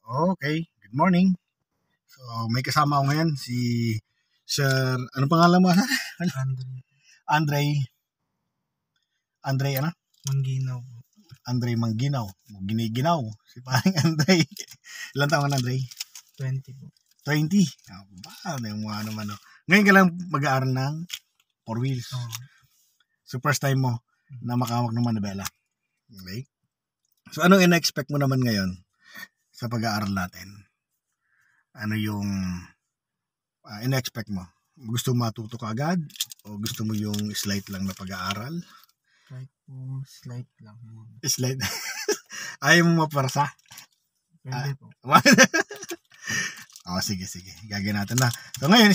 Okay, good morning. So, may kasama ako ngayon si Sir, ano pangalan mo? Andre Andre, Andre ano? Mangginaw. Andre Mangginaw. Giniginaw. Si paring Andre. Ilan taon ka na, Andre? 20 po. 20. Ano yung mga naman, no? Ngayon ka lang mag-aaral ng four wheels. Oh. So, first time mo na makawak ng manibela. Okay? So, anong ina-expect mo naman ngayon sa pag-aaral natin? Ano yung ina-expect mo? Gusto mo matuto ka agad? O gusto mo yung slight lang na pag-aaral? Kahit po slight lang. Slight? Ayaw mo maparasa? Pwede po. Sige. Gagawin natin na. So ngayon,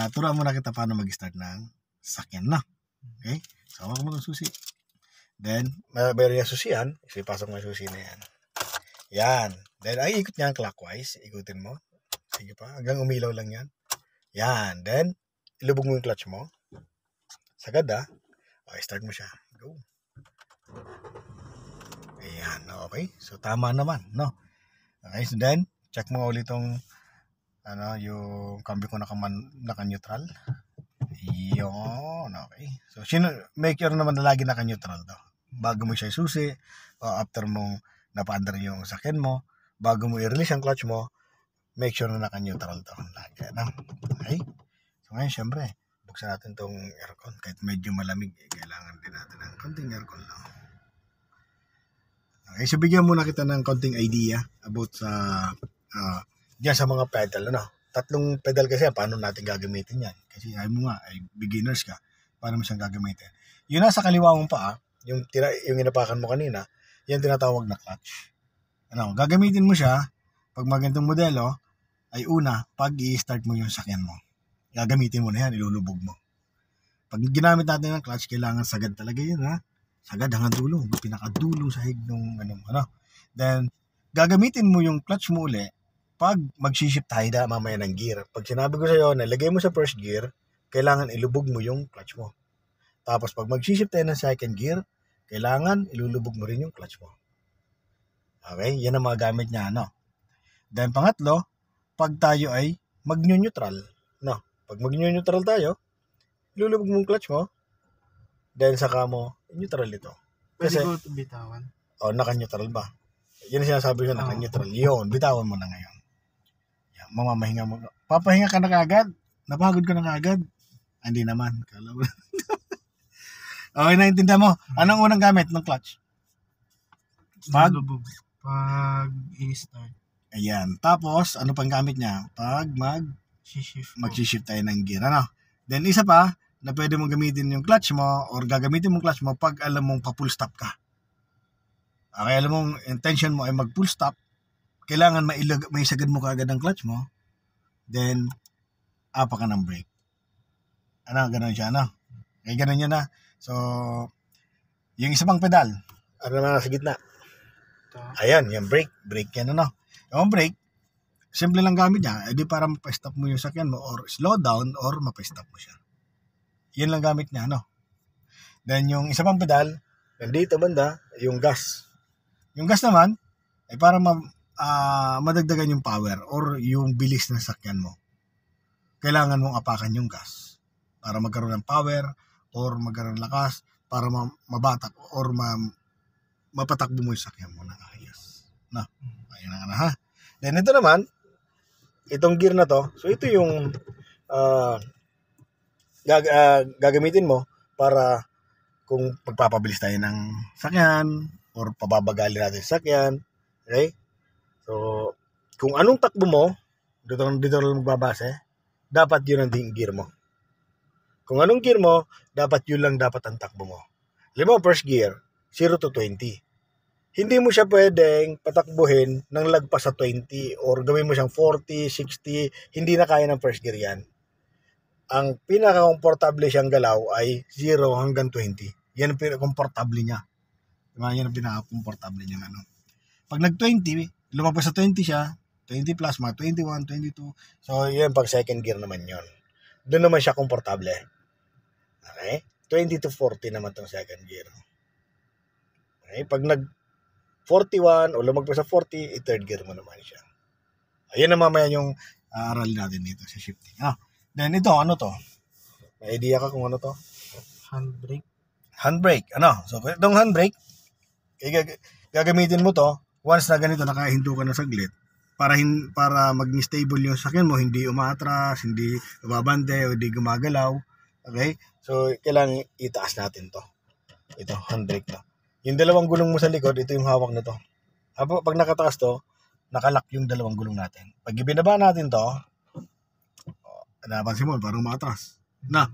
turuan mo na kita paano mag-start ng sasakyan na. Okay? So, hawak mo ng susi. Then, meron yung susi yan. So, ipasok mo yung susi na yan. Yan. Then, ay ikot niya clockwise. Ikutin mo. Sige pa. Hanggang umilaw lang yan. Yan. Then, ilubog mo yung clutch mo. Sagad Okay, start mo siya. Go. Ayan. Okay. So, tama naman. No? Okay. So, then, check mo ulit yung yung cambio ko naka-neutral. Yun. Okay. So, make sure naman na lagi naka-neutral to. Bago mo siya susi, after mong napaandar yung sakyan mo, bago mo i-release ang clutch mo, make sure na naka-neutral to. Okay? So ngayon, syempre, buksan natin tong aircon. Kahit medyo malamig, kailangan din natin ng konting aircon lang. Okay, so bigyan muna kita ng konting idea about dyan sa mga pedal. Tatlong pedal kasi, paano natin gagamitin yan? Kasi ayaw mo nga, ay beginners ka, paano mo siyang gagamitin? Yung nasa kaliwa mong paa, yung inapakan mo kanina, yan tinatawag na clutch. Gagamitin mo siya, pag magandang modelo, ay una, pag i-start mo yung sakyan mo. Gagamitin mo na yan, ilulubog mo. Pag ginamit natin ng clutch, kailangan sagad talaga yun, sagad hanggang dulo, pinakadulo sahig nung Then, gagamitin mo yung clutch mo uli, pag mag-shift tayo mamaya ng gear. Pag sinabi ko sa'yo, nalagay mo sa first gear, kailangan ilubog mo yung clutch mo. Tapos pag mag-shift tayo ng second gear, kailangan ilulubog mo rin yung clutch mo. Okay? Yan ang mga gamit niya, Then pangatlo, pag tayo ay mag-neutral, Pag mag-neutral tayo, ilulubog mo yung clutch mo, then saka mo neutral ito. Kasi, pwede ko bitawan. Naka-neutral ba? Yan ang sinasabi ko, naka-neutral. Yun, bitawan mo na ngayon. Yan, mamamahinga mo. Papahinga ka na kagad? Napagod ka na kagad? Hindi naman. Kala mo. Okay, naintindihan mo. Anong unang gamit ng clutch? Lubog. Pag i-start. Ayan. Tapos, ano pang gamit niya? Pag mag-shift tayo ng gear. Then, isa pa, na pwede mong gamitin yung clutch mo or gagamitin mong clutch mo pag alam mong pa-full stop ka. Okay, alam mong intention mo ay mag-full stop, kailangan may sagad mo kaagad ang clutch mo, then, apa ka ng brake. Ganun siya, Okay, ganun yan So, yung isa pang pedal, naman sa gitna? Ayan, yung brake yan, Yung brake, simple lang gamit niya, edi para mapa-stop mo yung sakyan mo or slow down or mapa-stop mo siya. Yan lang gamit niya, Then, yung isa pang pedal, nandito banda, yung gas. Yung gas naman, ay para madagdagan yung power or yung bilis ng sakyan mo. Kailangan mong apakan yung gas para magkaroon ng power or magkaroon ng lakas para mabatak or mapatakbo mo yung sakyan mo ng ayos. Ayun na Then ito naman, itong gear na to, so ito yung gagamitin mo para kung pagpapabilis tayo ng sakyan or pababagali natin yung sakyan. Okay? So, kung anong takbo mo, dito lang magbabase, dapat yun ang gear mo. Kung anong gear mo, dapat yun lang dapat ang takbo mo. First gear, 0 to 20. Hindi mo siya pwedeng patakbuhin ng lagpas sa 20 or gawin mo siyang 40, 60, hindi na kaya ng first gear yan. Ang pinaka-komportable siyang galaw ay 0 hanggang 20. Yan ang pinaka-komportable niya. Yan ang pinaka-komportable niya. Pag nag-20, lumabas sa 20 siya, 20 plus, mga 21, 22. So, yan pag second gear naman yon. Doon naman siya komportable. Okay? 20 to 40 naman itong second gear. Okay? Pag 41 o lumagpas sa 40, i-third gear mo naman siya. Ayan na mamaya yung aral natin dito sa shifting. Then ito, ano to? May idea ka kung ano to? Handbrake. Handbrake. Ano? So, itong handbrake, gagamitin mo to once na ganito, nakahinto ka na saglit para maging stable yung sakyan mo, hindi umatras, hindi babante, o hindi gumagalaw. Okay? So, kailangan itaas natin to. Ito, handbrake to. Yung dalawang gulong mo sa likod, ito yung hawak nito. Pag nakataas to, nakalock yung dalawang gulong natin. Pag ibinaba natin to, napansin mo, parang umatras. Na.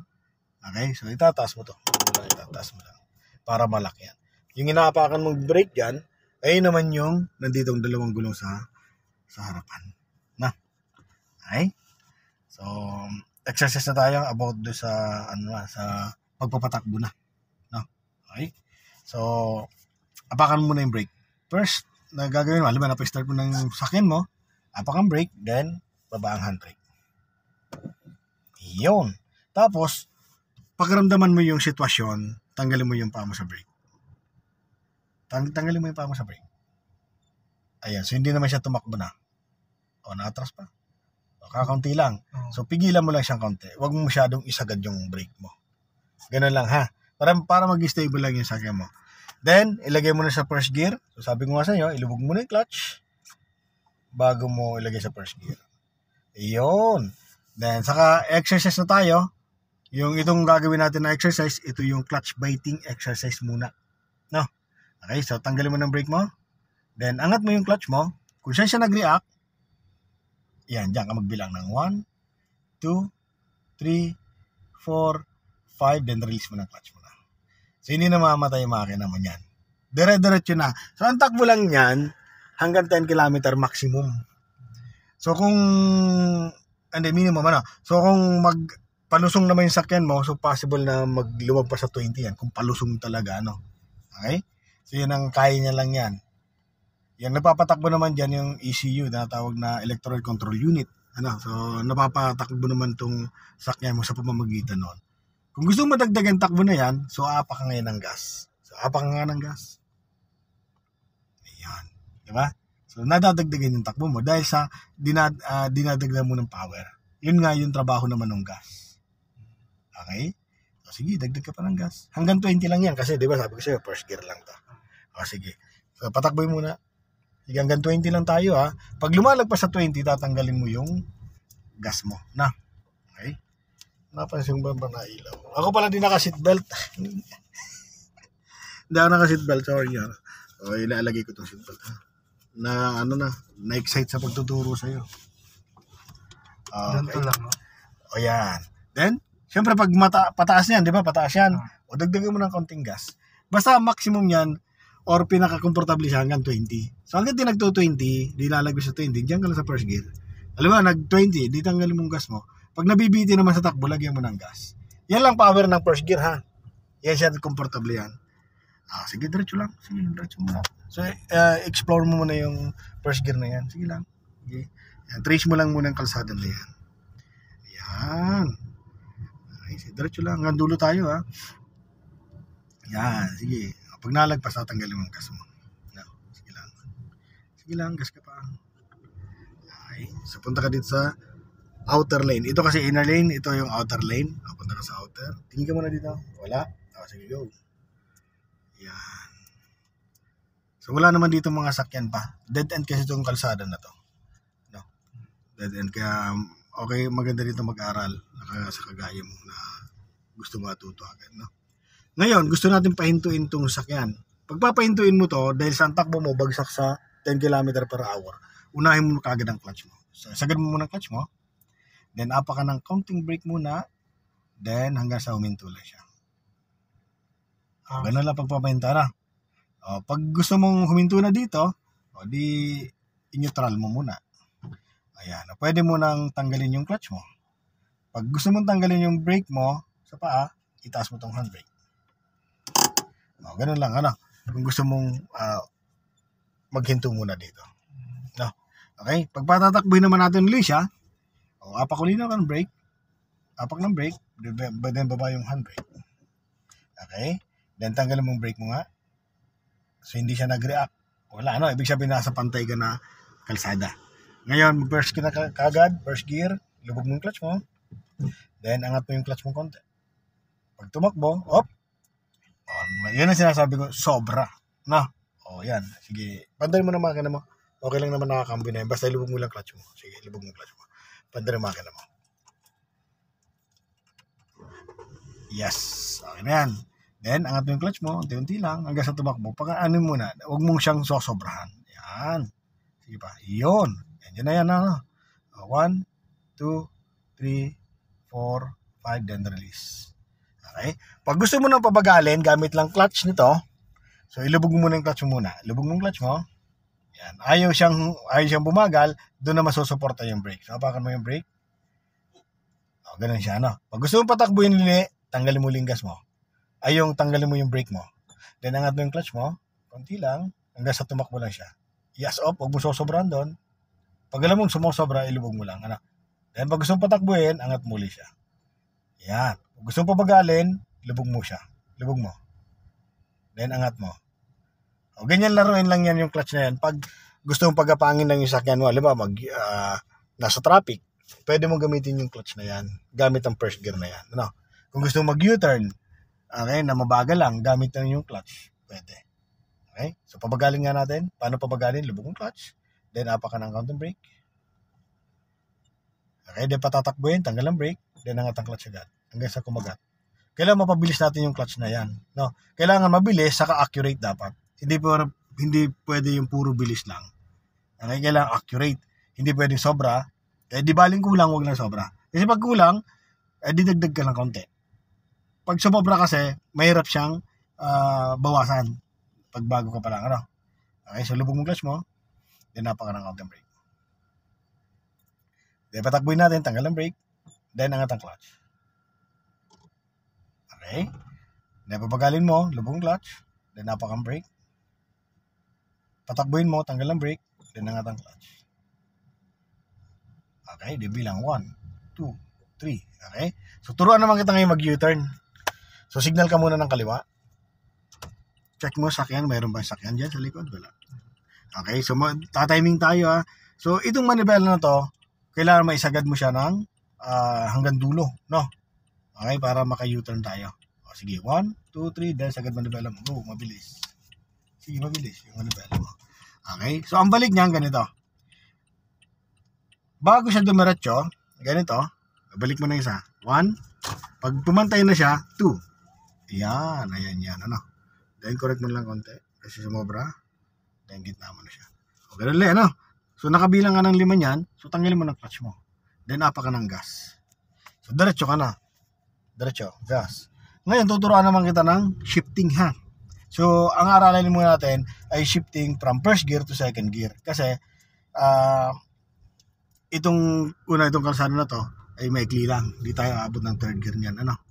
Okay? So, itataas mo to. Itataas mo lang. Para malak yan. Yung inaapakan mong brake dyan, ay naman yung nanditong dalawang gulong sa harapan. Na. Okay? So, exercise na tayo about do sa sa pagpapatakbo na. No? Okay? So, apakan mo na yung brake. First, na gagawin mo, alam mo, napistart mo ng sakyan mo, apakan brake, then, baba ang handbrake. Yun. Tapos, pagramdaman mo yung sitwasyon, tanggalin mo yung paa mo sa brake. Tanggalin mo yung paa mo sa brake. Ayan, so hindi naman siya tumakbo na. O, naatras pa. O, kakaunti lang. So, pigilan mo lang siyang kaunti. Huwag mo masyadong isagad yung brake mo. Ganun lang, ha? Para mag-stable lang yung sakyan mo. Then, ilagay mo na sa first gear. So, sabi ko nga sa inyo, ilubog mo na yung clutch bago mo ilagay sa first gear. Iyon. Then, saka exercise na tayo. Yung itong gagawin natin na exercise, ito yung clutch biting exercise muna. No? Okay, so tanggalin mo ng brake mo. Then, angat mo yung clutch mo. Kung saan siya nag-react, yan, dyan ka magbilang ng 1, 2, 3, 4, 5, then release mo ng clutch mo na. So, hindi na mamamatay yung makina mo yan. Dire-diretso na. So, ang takbo lang yan, hanggang 10 km maximum. So, kung, minimum, So, kung palusong naman yung sakyan mo, so possible na magluwag pa sa 20 yan, kung palusong talaga, Okay? So, yun ang kaya niya lang yan. Yung napapatakbo naman dyan yung ECU, na tawag na Electronic Control Unit. So, napapatakbo naman tong sakyan mo sa pamamagitan nun. Kung gusto mo madagdagan takbo na yan, so apak ka ngayon ng gas. So, apak ka nga ng gas. Ayan. Diba? So, nadadagdagan yung takbo mo dahil sa dinadagdagan mo ng power. Yun nga yung trabaho naman ng gas. Okay? So, sige, dagdag ka pa ng gas. Hanggang 20 lang yan kasi, di ba, sabi ko sa'yo, first gear lang to. O, sige. So, patakboy muna. Sige, hanggang 20 lang tayo, ha. Pag lumalagpas sa 20, tatanggalin mo yung gas mo. Na. Okay? Napansin ba na ilaw? Ako pala din naka-seatbelt. Hindi ako naka-seatbelt. Sorry. O, ilalagay ko itong seatbelt. Na-excite sa pagtuturo sa'yo. Okay. Ganito lang, no? O, yan. Then, syempre pag pataas yan, di ba? Pataas yan. O, dagdagan mo ng konting gas. Basta maximum yan, or pinaka-comfortable siya hanggang 20. So, hanggang di nagto-20, di lalagay sa 20, diyan ka lang sa first gear. Alam mo, nag-20, di tanggalin mong gas mo. Pag nabibiti naman sa takbo, lagyan mo ng gas. Yan lang power ng first gear, ha? Yan siya, comfortable yan. Sige, diretso lang. Sige, diretso mo lang. So, explore mo muna yung first gear na yan. Sige lang. Okay. Yan, trace mo lang muna ang kalsada na yan. Yan. Okay, diretso lang. Hanggang dulo tayo, ha? Yan, sige. Pag nalagpas, tatanggalin mo ang gas mo. No, sige lang. Sige lang, gas ka pa. Okay. So, punta ka dito sa outer lane. Ito kasi inner lane, ito yung outer lane. Punta ka sa outer. Tingin ka muna dito. Wala. Sige, go. Yan. So, wala naman dito mga sakyan pa. Dead end kasi itong kalsada na to. No? Dead end. Kaya, okay, maganda dito mag-aral. Sa kagaya mo na gusto matuto agad, no? Ngayon, gusto natin pahintuin itong sakyan. Pagpapahintuin mo to, dahil sa takbo mo, bagsak sa 10 km per hour, unahin mo kagad ang clutch mo. So, sagad mo muna ang clutch mo, then apa ka ng counting brake muna, then hanggang sa huminto lang siya. Ganun lang pagpapahinta na. Pag gusto mong huminto na dito, di i-neutral mo muna. Ayan. Pwede mo nang tanggalin yung clutch mo. Pag gusto mong tanggalin yung brake mo sa paa, itaas mo tong handbrake. Ganun lang, kung gusto mong maghinto muna dito. No? Okay? Pag patatakbuhin naman natin ulit siya, apak ulit na ng brake, apak ng brake, then baba yung handbrake. Okay? Then tanggalin mong brake mo nga. So, hindi siya nag-react. wala, no? Ibig sabihin nasa pantay ka na kalsada. Ngayon, mag-first gear na kagad, first gear, lubog mo yung clutch mo, then angat mo yung clutch mo konti. Pag tumakbo, op, yun ang sinasabi ko, sobra, no? Yan, sige, panday mo na makina mo, okay lang naman nakakambyo na yun, basta lubog mo lang clutch mo, sige, lubog mo clutch mo, panday na makina mo. Yes, okay na yan. Then, angat mo yung clutch mo, unti-unti lang, hanggang sa tumakbo. Pag-ano muna, huwag mong siyang sosobrahan. Yan. Sige pa. Yun. Yan na yan. 1, 2, 3, 4, 5, then release. Okay? Pag gusto mo nang pabagalin, gamit lang clutch nito. So, ilubog mo muna yung clutch mo muna. Ilubog mo yung clutch mo. Yan. Ayaw siyang bumagal, doon na masusuporta yung brake. So, hapakan mo yung brake. Ganun siya, no? Pag gusto mo patakbuhin nili, tanggalin mo yung gas mo. Ay, tanggalin mo yung brake mo. Then, angat mo yung clutch mo. Konti lang. Hanggang sa tumakbo lang siya. Yes, off. Huwag mo sosobrahan doon. Pag alam mong sumosobra, ilubog mo lang. Ano? Then, pag gusto mo patakbuhin, angat mo ulit siya. Yan. Pag gusto mo pabagalin, ilubog mo siya. Ilubog mo. Then, angat mo. Ganyan laruin lang yan yung clutch na yan. Pag gusto mong pagapangin ng yung sakyan mo, alam ba, nasa traffic, pwede mo gamitin yung clutch na yan. Gamit ang first gear na yan. Ano? Kung gusto mong mag-U-turn, okay, na mabagal lang, gamit na yung clutch. Pwede. Okay? So, pabagalin nga natin. Paano pabagalin? Lubog yung clutch. Then, apa ka ng counter brake. Okay, then patatakbuhin, tanggal ang brake. Then, angat ang clutch agad. Hanggang sa kumagat. Kailangan mapabilis natin yung clutch na yan. No? Kailangan mabilis, saka accurate dapat. Hindi pwede yung puro bilis lang. Okay, kailangan accurate. Hindi pwedeng sobra. Di baling kulang, wag lang sobra. Kasi pag kulang, didagdag ka lang konti. Pag sumobra kasi, mahirap siyang bawasan pag bago ka pa lang. Ano? Okay, so lubog mo clutch mo, then napaka ng counter brake. Then patakbuhin natin, tanggal ang brake, then angat ang clutch. Okay? Then papagalin mo, lubog ang clutch, then napaka ang brake. Patakbuhin mo, tanggal ang brake, then angat ang clutch. Okay, di bilang 1, 2, 3. Okay? So turuan naman kita ngayon mag-U-turn. So, signal ka muna ng kaliwa. Check mo sakyan. Mayroon ba sakyan dyan sa likod? Wala. Okay. So, tatiming tayo. So, itong manibela na to, kailangan maisagad mo siya ng hanggang dulo. No? Okay. Para maka-U-turn tayo. Sige. 1, 2, 3. Then, sagad manibela mo. Oh, mabilis. Sige, mabilis. Yung manibela mo. Okay. So, ang balik niya, ganito. Bago siya dumiretso, ganito. Balik mo na isa. 1. Pag pumantay na siya, 2. Yan, ayan, ano. Then, correct mo lang konti. Kasi sumobra. Then, gitna mo na siya. O, ganun lang, ano. So, nakabilang ka ng 5 niyan. So, tanggalin mo ng clutch mo. Then, apa ka ng gas. So, diretso ka na. Diretso, gas. Ngayon, tuturuan naman kita ng shifting, ha. So, ang aralin muna natin ay shifting from first gear to second gear. Kasi, itong kalsada na to ay maikli lang. Hindi tayo aabot ng third gear niyan, ano.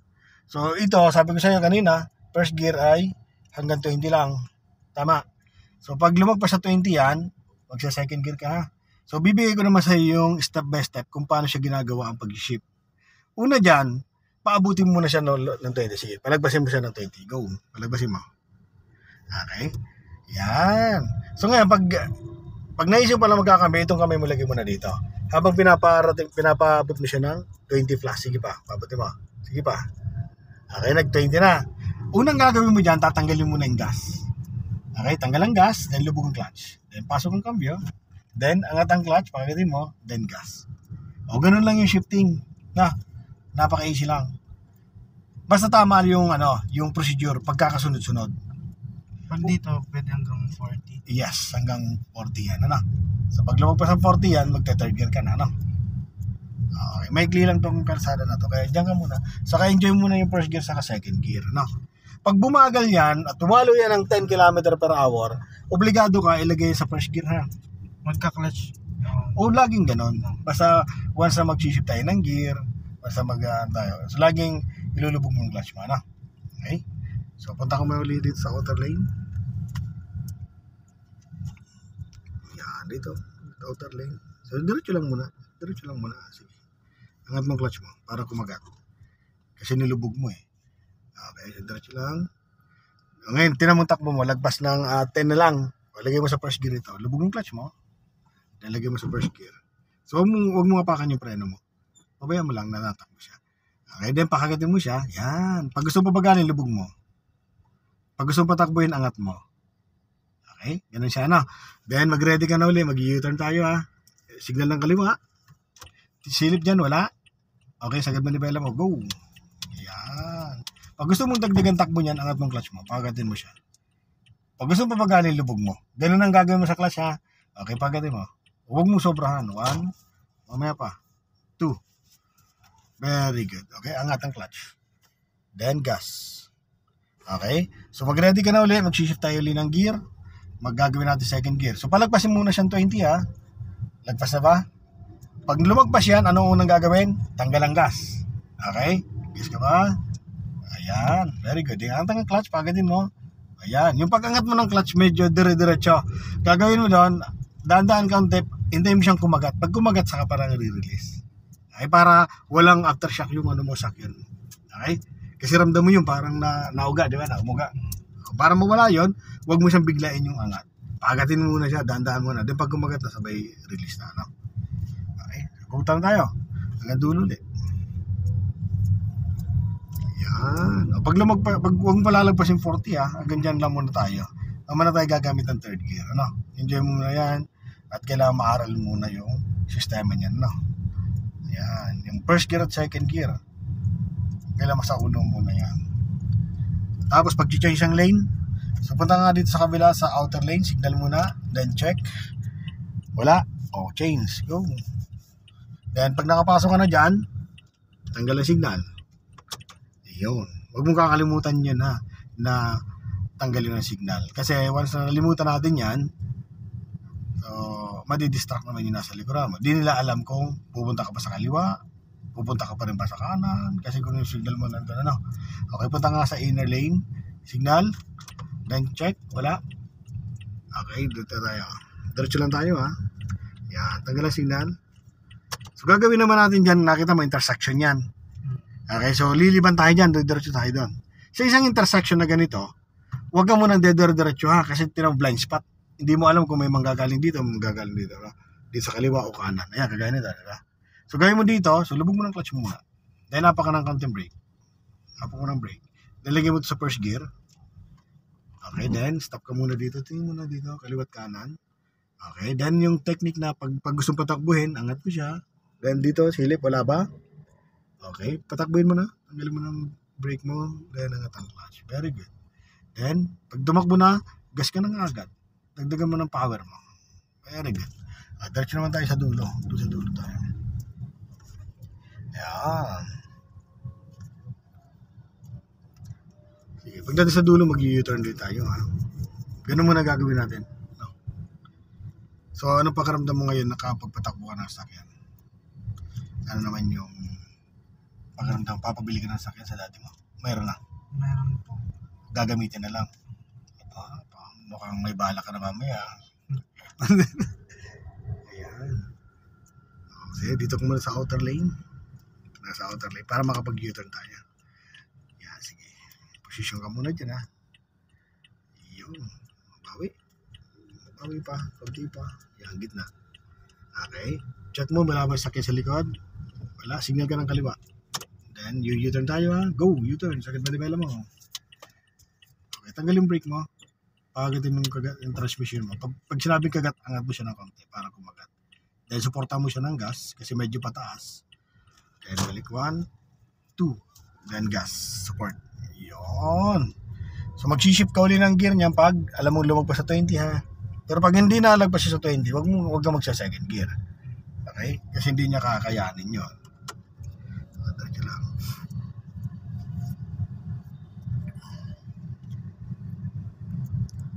So, ito, sabi ko sa iyo kanina, first gear ay hanggang 20 lang. Tama. So, pag lumagpas sa 20 yan, magsa second gear ka, ha. So, bibigay ko naman sa iyo yung step by step kung paano siya ginagawa ang pag-shift. Una dyan, paabutin mo na siya ng 20. Sige, palagpasin mo siya ng 20. Go. Palagpasin mo. Okay. Yan. So, ngayon, pag naisip pala magkakamay, itong kamay mo lagay mo na dito. Habang pinapaabot mo siya ng 20 plus. Sige pa, pabutin mo. Sige pa. Okay, nag-20 na. Unang gagawin mo dyan, tatanggalin mo na yung gas. Okay, tanggal ang gas, then lubog ang clutch. Then pasok ang cambio. Then angat ang clutch, pagkatin mo, then gas. O ganun lang yung shifting. Napaka-easy lang. Basta tama yung procedure, pagkakasunod-sunod. Pag dito, pwede hanggang 40. Yes, hanggang 40 yan. So pag lumagpas ang 40 yan, magte-third gear ka na. Okay, maikli lang tong kalsada na to. Kaya diyan ka muna. Saka enjoy muna yung first gear saka second gear. Pag bumagal yan at tumalo yan ng 10 km per hour, obligado ka ilagay sa first gear, ha. Magka-clutch. O laging ganon. Basta once na mag-shift tayo ng gear, basta tayo. So laging ilulubog mo yung clutch mo. Okay? So punta ko muna ulit dito sa outer lane. Yan, dito. Outer lane. So diretso lang muna. Sige. Angat mo clutch mo para kumagat. Kasi nilubog mo eh. Okay, diretso lang. Ngayon, tinamong takbo mo, lagpas ng 10 na lang. O Lagay mo sa first gear ito. Lubog yung clutch mo. Then lagay mo sa first gear. So, huwag mo apakan yung preno mo. Pabayaan mo lang, natatakbo siya. Okay, then pakagatin mo siya. Yan. Pag gusto mo pabaganin, lubog mo. Pag gusto mo patakbuhin, angat mo. Okay, ganun siya, no? Then, mag-ready ka na uli. Mag-U-turn tayo, ha? Signal ng kaliwa. Silip dyan, wala. Okay, sagad manibela mo. Go. Yan. Pag gusto mong dagdagan takbo niyan, angat mong clutch mo. Pagatin mo siya. Pag gusto mo pabaganin, lubog mo. Ganun ang gagawin mo sa clutch, ha? Okay, pagatin mo. Huwag mo sobrahan. 1. Mamaya pa. 2. Very good. Okay, angat ang clutch. Then, gas. Okay? So, mag-ready ka na ulit. Mag-shift tayo ulit ng gear. Maggagawin natin second gear. So, palagpasin muna siyang 20, ha? Lagpas na ba? Pag lumagpas yan, anong unang gagawin? Tanggal ang gas. Okay? Gas ka ba? Ayan. Very good. Angat ang clutch. Pagatin mo. Ayan. Yung pag-angat mo ng clutch, medyo dire-diretso. Gagawin mo doon, daan-daan kaunti, hintayin mo siyang kumagat. Pag kumagat, saka parang re-release. Okay? Para walang aftershock yung ano mo, shock yun. Okay? Kasi ramdam mo yun, parang nauga, di ba? Naumuga. Para mawala yun, huwag mo siyang biglain yung angat. Pagatin mo muna siya, daan-daan muna. Then pag kumagat na, sabay release na. No? Okay? Kumunta na tayo. Hanggang dulo ulit. Ayan. Pag huwag mo palalagpas yung 40, ha? Hanggang dyan lang muna tayo. Naman na tayo gagamit ng third gear. Ano? Enjoy mo muna yan. At kailangan maaral muna yung sistema niyan. No? Ayan. Yung first gear at second gear. Kailangan masaunong muna yan. Tapos pag change ang lane, so punta nga dito sa kabila sa outer lane, signal muna, then check. Wala. O, change. Go. Then pag nakapasok ka na dyan, tanggal ang signal. Yun. Huwag mong kakalimutan yun, ha, na tanggalin ang signal. Kasi once na nalimutan natin yan, so madidistract naman yung nasa likuran mo. Di nila alam kung pupunta ka pa sa kaliwa, pupunta ka pa rin ba sa kanan, kasi kung yung signal mo nandun, ano. Okay, punta nga sa inner lane, signal, then check, wala. Okay, dito tayo. Diretso lang tayo, ha. Yan, tanggal ang signal. So gagawin naman natin dyan, nakita mo intersection yan. Okay, so liliban tayo dyan, diretso tayo doon. Sa isang intersection na ganito, huwag ka munang diretso, ha, kasi tinawag blind spot. Hindi mo alam kung may manggagaling dito, manggagaling dito, no? Dito sa kaliwa o kanan. Ayan, kagaya nito, diba? So gawin mo dito, so lubog mo ng clutch muna. Then napa ka ng counting brake. Napa ko ng brake. Then lagay mo ito sa first gear. Okay, then stop ka muna dito. Tingin muna dito, kaliwat kanan. Okay, then yung technique na pag gusto patakbuhin, angat mo siya. Then dito, silip, wala ba? Okay, patakbuhin mo na. Tanggalin mo ng brake mo. Then angat ang clutch. Very good. Then, pag dumakbo na, gas ka na nga agad. Dagdagan mo ng power mo. Very good. Diretso naman tayo sa dulo. Doon sa dulo tayo. Ayan. Sige, pagdating sa dulo, mag-U-turn din tayo. Ha? Ganun muna gagawin natin. No? So, anong pakaramdam mo ngayon nakapagpatakbo ka ng sakyan? Ano naman yung pakaramdam? Papabili ka ng sakyan sa dati mo? Mayroon na? Meron po. Gagamitin na lang. Ito, mukhang may bala ka na mamaya. Ayan. Okay, dito ko muna sa outer lane. Nasa outer lane para makapag-U-turn tayo. Yan, sige. Position ka muna dyan, ha. Yun. Bawi. Bawi pa. Kunti pa. Yan, gitna. Okay. Check mo, malabas sakyan sa likod. Wala. Signal ka ng kaliwa. Then, U-turn tayo, ha. Go, U-turn. Sakit manibela mo. Okay, tanggal yung brake mo. Pagatin mo yung transmission mo. Pag sinabing kagat, angat mo siya ng konti para kumagat. Then, supportan mo siya ng gas kasi medyo pataas. Then, balik 1, 2. Then, gas. Support. Yun. So, mag-shift ka uli ng gear niyan pag alam mo lumagpas sa 20, ha. Pero pag hindi na lagpas siya sa 20, wag ka magsa second gear. Okay? Kasi hindi niya kakayanin yun.